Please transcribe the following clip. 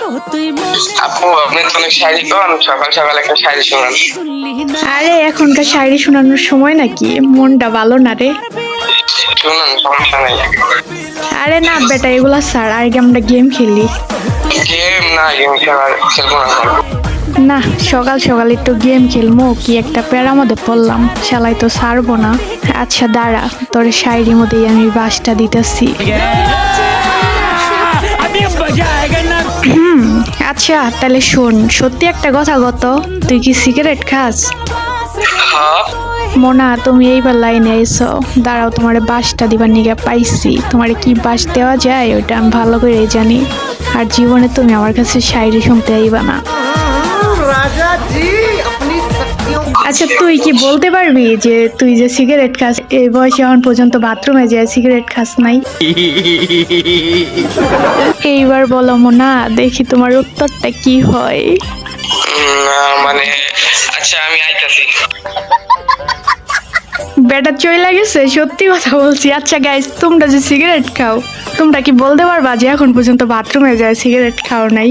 আপু আপনি তো অনেক শায়রি করেন, সকাল সকাল একটা শায়রি শোনান। আরে এখনকার শায়রি শোনানোর সময় নাকি? মনটা ভালো না রে। শুনুন, সমস্যা নাই। আরে না বেটা, এগুলা স্যার আগে আমরা গেম খেলি। গেম না, গেম খেলবো না এখন। না, সকাল সকাল একটু গেম খেলবো, কি একটা প্যারার মধ্যে পড়লাম, শালাই তো ছাড়বো না। আচ্ছা দাঁড়া, তোর শায়রির মধ্যেই আমি বাসটা দিতেছি। আচ্ছা তাহলে শোন, সত্যি একটা কথা কত, তুই কি সিগারেট খাস? হ্যাঁ, মোনা তুমি এইবার লাইনে এসো, দাঁড়াও তোমার বাসটা দিবার নিগে পাইছি। তোমার কি বাস দেওয়া যায় ওইটা আমি ভালো করে জানি। আর জীবনে তুমি আমার কাছে শায়রি শুনতে আইবা না। আচ্ছা তুই কি বলতে পারবি যে তুই যে সিগারেট খাস, এই বয়সে এখন পর্যন্ত বাথরুমে যায় সিগারেট খাস নাই? এইবার বলো মোনা, দেখি তোমার উত্তরটা কি হয়। মানে আচ্ছা আমি আইতাছি। বেটা চইলা গেছে, সত্যি কথা বলছি। আচ্ছা গাইস, তোমরা যে সিগারেট খাও, তোমরা কি বলতে পারবা যে এখন পর্যন্ত বাথরুমে যায় সিগারেট খাও নাই?